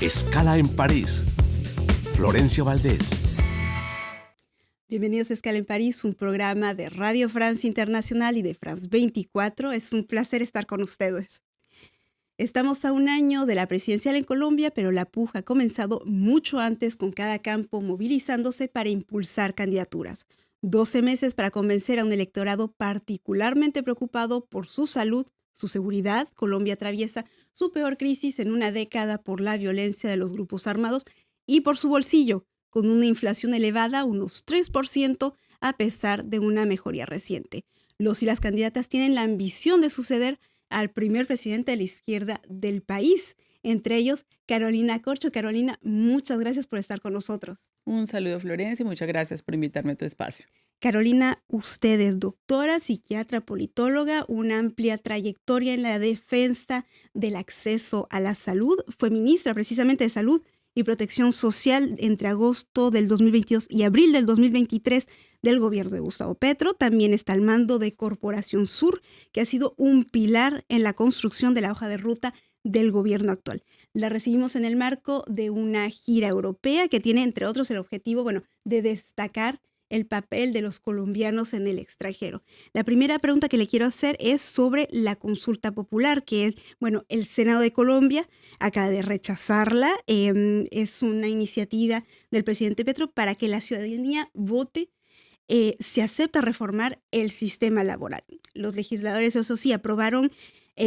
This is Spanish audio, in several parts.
Escala en París. Florencia Valdés. Bienvenidos a Escala en París, un programa de Radio France Internacional y de France 24. Es un placer estar con ustedes. Estamos a un año de la presidencial en Colombia, pero la puja ha comenzado mucho antes, con cada campo movilizándose para impulsar candidaturas. 12 meses para convencer a un electorado particularmente preocupado por su salud, su seguridad. Colombia atraviesa su peor crisis en una década por la violencia de los grupos armados y por su bolsillo, con una inflación elevada, unos 3%, a pesar de una mejoría reciente. Los y las candidatas tienen la ambición de suceder al primer presidente de la izquierda del país, entre ellos Carolina Corcho. Carolina, muchas gracias por estar con nosotros. Un saludo, Florencia, y muchas gracias por invitarme a tu espacio. Carolina, usted es doctora, psiquiatra, politóloga, una amplia trayectoria en la defensa del acceso a la salud. Fue ministra precisamente de Salud y Protección Social entre agosto del 2022 y abril del 2023 del gobierno de Gustavo Petro. También está al mando de Corporación Sur, que ha sido un pilar en la construcción de la hoja de ruta del gobierno actual. La recibimos en el marco de una gira europea que tiene, entre otros, el objetivo, de destacar el papel de los colombianos en el extranjero. La primera pregunta que le quiero hacer es sobre la consulta popular, que el Senado de Colombia acaba de rechazarla. Es una iniciativa del presidente Petro para que la ciudadanía vote si acepta reformar el sistema laboral. Los legisladores, eso sí, aprobaron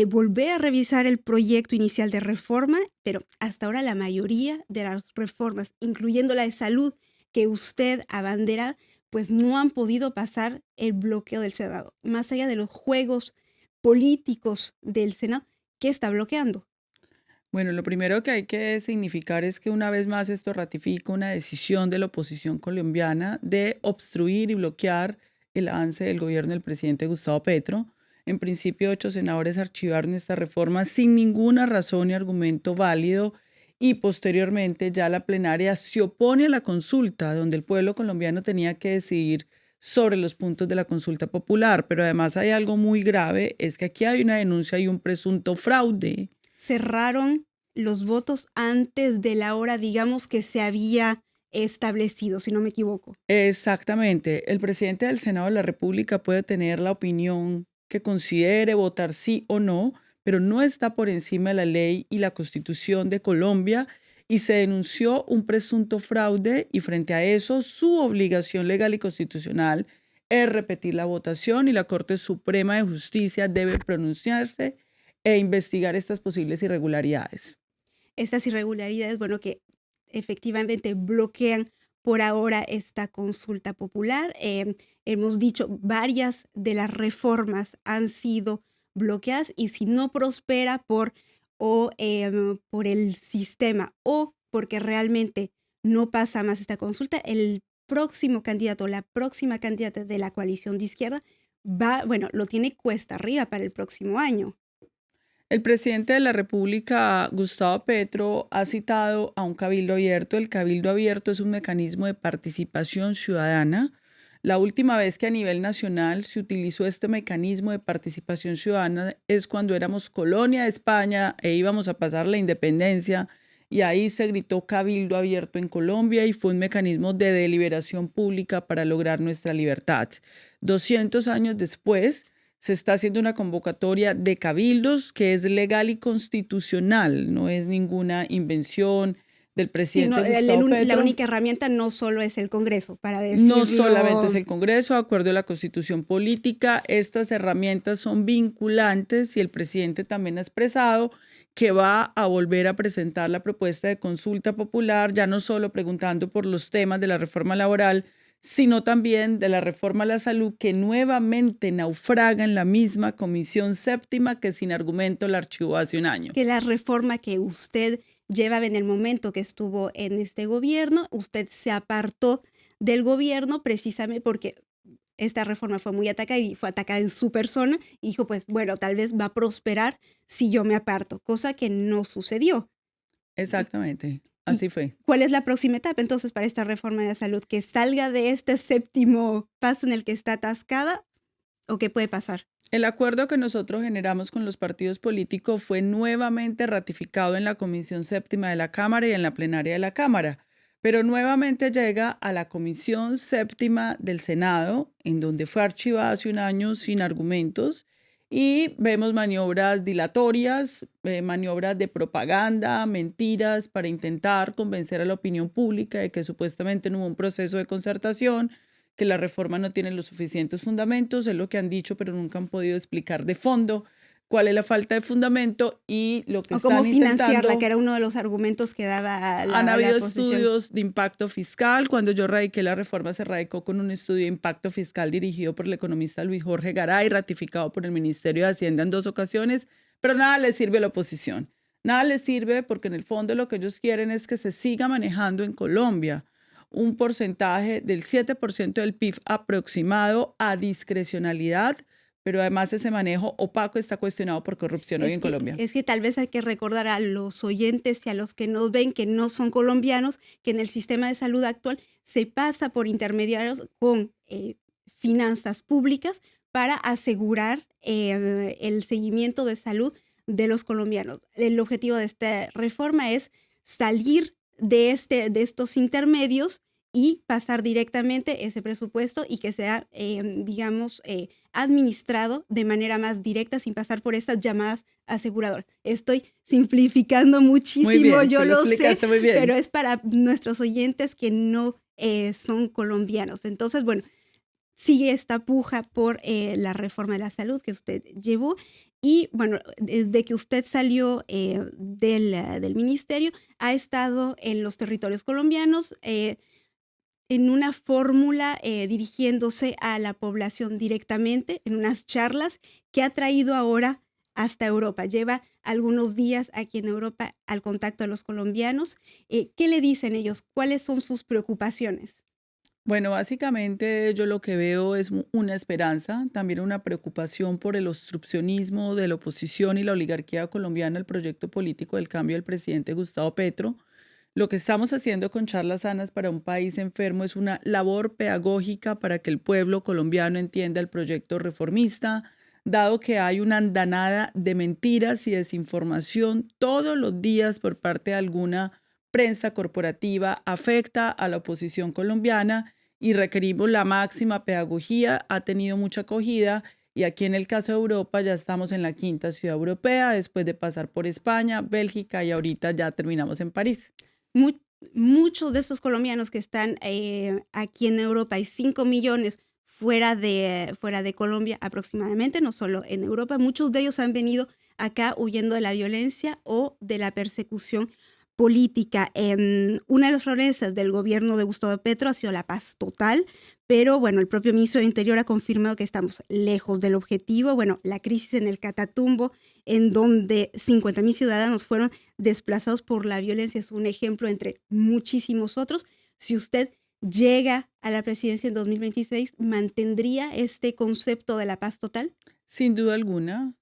volver a revisar el proyecto inicial de reforma, pero hasta ahora la mayoría de las reformas, incluyendo la de salud que usted abandera, pues no han podido pasar el bloqueo del Senado. Más allá de los juegos políticos del Senado, ¿qué está bloqueando? Bueno, lo primero que hay que significar es que una vez más esto ratifica una decisión de la oposición colombiana de obstruir y bloquear el avance del gobierno del presidente Gustavo Petro. En principio, 8 senadores archivaron esta reforma sin ninguna razón y argumento válido, y posteriormente ya la plenaria se opone a la consulta, donde el pueblo colombiano tenía que decidir sobre los puntos de la consulta popular. Pero además hay algo muy grave, es que aquí hay una denuncia y un presunto fraude. Cerraron los votos antes de la hora, digamos, que se había establecido, si no me equivoco. Exactamente. El presidente del Senado de la República puede tener la opinión que considere, votar sí o no, pero no está por encima de la ley y la Constitución de Colombia, y se denunció un presunto fraude, y frente a eso su obligación legal y constitucional es repetir la votación, y la Corte Suprema de Justicia debe pronunciarse e investigar estas posibles irregularidades. Estas irregularidades, que efectivamente bloquean por ahora esta consulta popular. Hemos dicho, varias de las reformas han sido bloqueadas, y si no prospera por el sistema o porque realmente no pasa más esta consulta, el próximo candidato, la próxima candidata de la coalición de izquierda lo tiene cuesta arriba para el próximo año. El presidente de la República, Gustavo Petro, ha citado a un cabildo abierto. El cabildo abierto es un mecanismo de participación ciudadana. La última vez que a nivel nacional se utilizó este mecanismo de participación ciudadana es cuando éramos colonia de España e íbamos a pasar la independencia, y ahí se gritó cabildo abierto en Colombia, y fue un mecanismo de deliberación pública para lograr nuestra libertad. 200 años después, se está haciendo una convocatoria de cabildos que es legal y constitucional, no es ninguna invención del presidente Gustavo Petro. La única herramienta no solo es el Congreso, para decirlo. No solamente es el Congreso, de acuerdo a la Constitución Política, estas herramientas son vinculantes, y el presidente también ha expresado que va a volver a presentar la propuesta de consulta popular, ya no solo preguntando por los temas de la reforma laboral, sino también de la reforma a la salud, que nuevamente naufraga en la misma Comisión Séptima, que sin argumento la archivó hace un año. Que la reforma que usted llevaba en el momento que estuvo en este gobierno, usted se apartó del gobierno precisamente porque esta reforma fue muy atacada y fue atacada en su persona, y dijo, pues tal vez va a prosperar si yo me aparto, cosa que no sucedió. Exactamente, así fue. ¿Cuál es la próxima etapa entonces para esta reforma de la salud? ¿Que salga de este séptimo paso en el que está atascada? o qué puede pasar? El acuerdo que nosotros generamos con los partidos políticos fue nuevamente ratificado en la Comisión Séptima de la Cámara y en la plenaria de la Cámara, pero nuevamente llega a la Comisión Séptima del Senado, en donde fue archivada hace un año sin argumentos, y vemos maniobras dilatorias, maniobras de propaganda, mentiras para intentar convencer a la opinión pública de que supuestamente no hubo un proceso de concertación, que la reforma no tiene los suficientes fundamentos, es lo que han dicho, pero nunca han podido explicar de fondo cuál es la falta de fundamento y lo que O cómo están financiarla, intentando. que era uno de los argumentos que daba Han la habido oposición. estudios de impacto fiscal. Cuando yo radiqué la reforma, se radicó con un estudio de impacto fiscal dirigido por el economista Luis Jorge Garay, ratificado por el Ministerio de Hacienda en 2 ocasiones, pero nada le sirve a la oposición. Nada les sirve porque en el fondo lo que ellos quieren es que se siga manejando en Colombia un porcentaje del 7% del PIB aproximado a discrecionalidad, pero además ese manejo opaco está cuestionado por corrupción hoy en Colombia. Es que tal vez hay que recordar a los oyentes y a los que nos ven que no son colombianos que en el sistema de salud actual se pasa por intermediarios con finanzas públicas para asegurar el seguimiento de salud de los colombianos. El objetivo de esta reforma es salir de estos intermedios y pasar directamente ese presupuesto y que sea, administrado de manera más directa sin pasar por estas llamadas aseguradoras. Estoy simplificando muchísimo, Muy bien, yo tú lo lo sé, explicaste muy bien. pero es para nuestros oyentes que no son colombianos. Entonces, bueno, sigue esta puja por la reforma de la salud que usted llevó. Y bueno, desde que usted salió del ministerio, ha estado en los territorios colombianos en una fórmula dirigiéndose a la población directamente, en unas charlas que ha traído ahora hasta Europa. Lleva algunos días aquí en Europa al contacto de los colombianos. ¿Qué le dicen ellos? ¿Cuáles son sus preocupaciones? Bueno, básicamente yo lo que veo es una esperanza, también una preocupación por el obstruccionismo de la oposición y la oligarquía colombiana al proyecto político del cambio del presidente Gustavo Petro. Lo que estamos haciendo con Charlas Sanas para un país enfermo es una labor pedagógica para que el pueblo colombiano entienda el proyecto reformista, dado que hay una andanada de mentiras y desinformación todos los días por parte de alguna prensa corporativa, afecta a la oposición colombiana y requerimos la máxima pedagogía. Ha tenido mucha acogida y aquí en el caso de Europa ya estamos en la 5ª ciudad europea después de pasar por España, Bélgica y ahorita ya terminamos en París. Muchos de estos colombianos que están aquí en Europa, hay 5 millones fuera de Colombia aproximadamente, no solo en Europa, muchos de ellos han venido acá huyendo de la violencia o de la persecución política. Una de las promesas del gobierno de Gustavo Petro ha sido la paz total, pero bueno, el propio ministro de Interior ha confirmado que estamos lejos del objetivo. Bueno, la crisis en el Catatumbo, en donde 50.000 ciudadanos fueron desplazados por la violencia, es un ejemplo entre muchísimos otros. Si usted llega a la presidencia en 2026, ¿mantendría este concepto de la paz total? Sin duda alguna,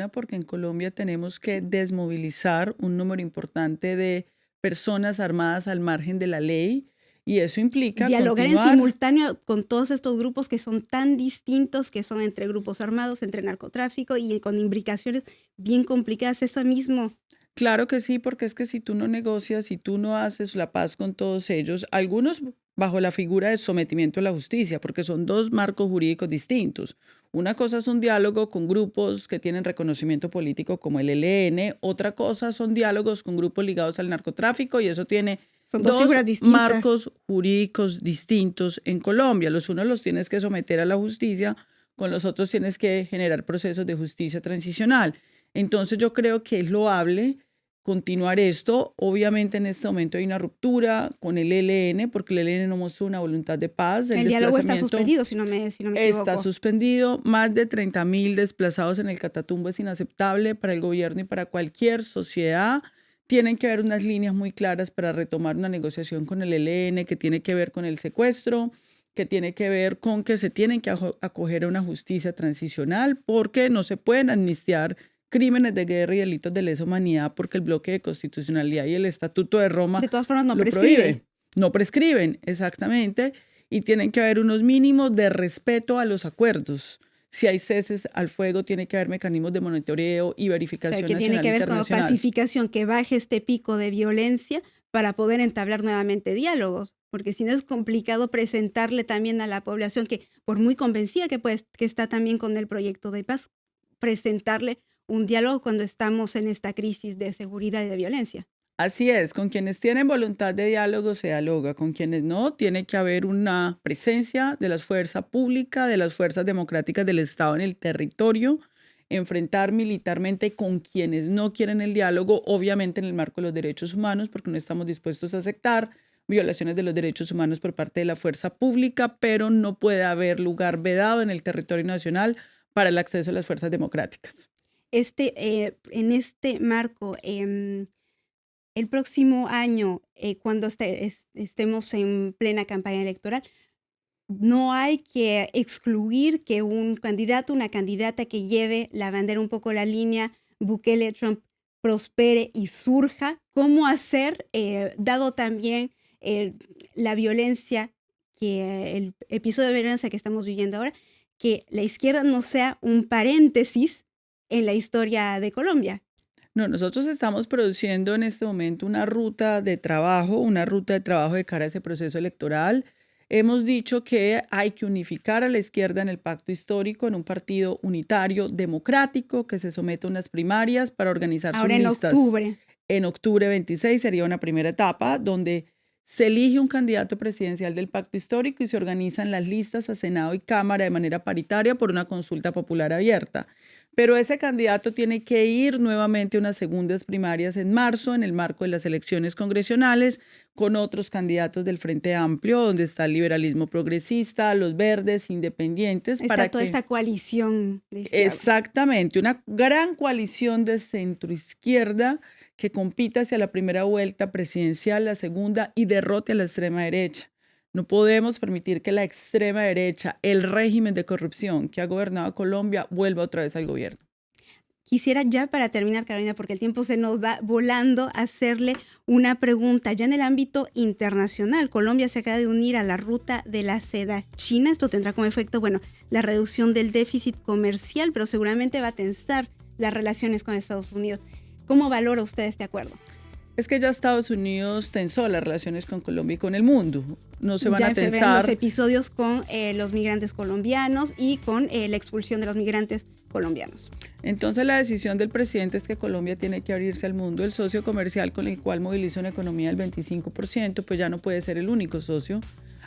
porque en Colombia tenemos que desmovilizar un número importante de personas armadas al margen de la ley y eso implica dialogar continuar en simultáneo con todos estos grupos que son tan distintos, que son entre grupos armados, entre narcotráfico y con imbricaciones bien complicadas. Eso mismo. Claro que sí, porque es que si tú no negocias, si tú no haces la paz con todos ellos, algunos bajo la figura de sometimiento a la justicia, porque son 2 marcos jurídicos distintos. Una cosa es un diálogo con grupos que tienen reconocimiento político como el ELN, otra cosa son diálogos con grupos ligados al narcotráfico y eso tiene Son dos 2 figuras distintas. marcos jurídicos distintos en Colombia. Los unos los tienes que someter a la justicia, con los otros tienes que generar procesos de justicia transicional. Entonces yo creo que es loable continuar esto. Obviamente en este momento hay una ruptura con el ELN porque el ELN no mostró una voluntad de paz. El diálogo está desplazamiento suspendido, si no me equivoco. está suspendido. Más de 30.000 desplazados en el Catatumbo es inaceptable para el gobierno y para cualquier sociedad. Tienen que haber unas líneas muy claras para retomar una negociación con el ELN que tiene que ver con el secuestro, que tiene que ver con que se tienen que acoger a una justicia transicional porque no se pueden amnistiar crímenes de guerra y delitos de lesa humanidad porque el bloque de constitucionalidad y el Estatuto de Roma de todas formas no lo prescribe. prohíbe. No prescriben, exactamente, y tienen que haber unos mínimos de respeto a los acuerdos. Si hay ceses al fuego, tiene que haber mecanismos de monitoreo y verificación que tiene nacional que e ver con internacional. pacificación, que baje este pico de violencia para poder entablar nuevamente diálogos, porque si no es complicado presentarle también a la población que, por muy convencida que está también con el proyecto de paz, presentarle un diálogo cuando estamos en esta crisis de seguridad y de violencia. Así es, con quienes tienen voluntad de diálogo se dialoga, con quienes no, tiene que haber una presencia de las fuerzas públicas, de las fuerzas democráticas del Estado en el territorio, enfrentar militarmente con quienes no quieren el diálogo, obviamente en el marco de los derechos humanos, porque no estamos dispuestos a aceptar violaciones de los derechos humanos por parte de la fuerza pública, pero no puede haber lugar vedado en el territorio nacional para el acceso a las fuerzas democráticas. En este marco, el próximo año, cuando estemos en plena campaña electoral, no hay que excluir que un candidato, una candidata que lleve la bandera un poco la línea Bukele-Trump prospere y surja. ¿Cómo hacer, dado también la violencia, el episodio de violencia que estamos viviendo ahora, que la izquierda no sea un paréntesis en la historia de Colombia? No, nosotros estamos produciendo en este momento una ruta de trabajo de cara a ese proceso electoral. Hemos dicho que hay que unificar a la izquierda en el pacto histórico, en un partido unitario, democrático, que se someta a unas primarias para organizar sus Ahora en listas. octubre. En octubre 26 sería una primera etapa donde se elige un candidato presidencial del pacto histórico y se organizan las listas a Senado y Cámara de manera paritaria por una consulta popular abierta. Pero ese candidato tiene que ir nuevamente a unas segundas primarias en marzo, en el marco de las elecciones congresionales, con otros candidatos del Frente Amplio, donde está el liberalismo progresista, los verdes, independientes. Está toda esta coalición de izquierda. Exactamente, una gran coalición de centroizquierda que compita hacia la primera vuelta presidencial, la segunda, y derrote a la extrema derecha. No podemos permitir que la extrema derecha, el régimen de corrupción que ha gobernado Colombia, vuelva otra vez al gobierno. Quisiera ya para terminar, Carolina, porque el tiempo se nos va volando, hacerle una pregunta. Ya en el ámbito internacional, Colombia se acaba de unir a la ruta de la seda china. Esto tendrá como efecto, bueno, la reducción del déficit comercial, pero seguramente va a tensar las relaciones con Estados Unidos. ¿Cómo valora usted este acuerdo? Es que ya Estados Unidos tensó las relaciones con Colombia y con el mundo. No se van ya a en febrero, tensar los episodios con los migrantes colombianos y con la expulsión de los migrantes colombianos. Entonces la decisión del presidente es que Colombia tiene que abrirse al mundo. El socio comercial con el cual moviliza una economía del 25%, pues ya no puede ser el único socio.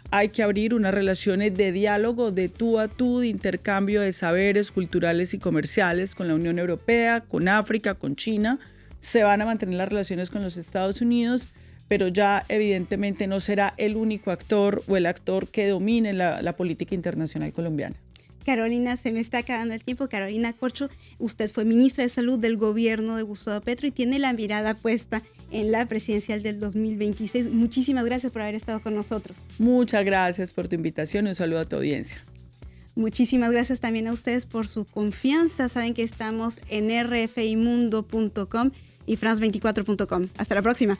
Hay que abrir unas relaciones de diálogo, de tú a tú, de intercambio de saberes culturales y comerciales con la Unión Europea, con África, con China. Se van a mantener las relaciones con los Estados Unidos, pero ya evidentemente no será el único actor o el actor que domine la política internacional colombiana. Carolina, se me está acabando el tiempo. Carolina Corcho, usted fue ministra de Salud del gobierno de Gustavo Petro y tiene la mirada puesta en la presidencial del 2026. Muchísimas gracias por haber estado con nosotros. Muchas gracias por tu invitación y un saludo a tu audiencia. Muchísimas gracias también a ustedes por su confianza. Saben que estamos en rfimundo.com y france24.com. Hasta la próxima.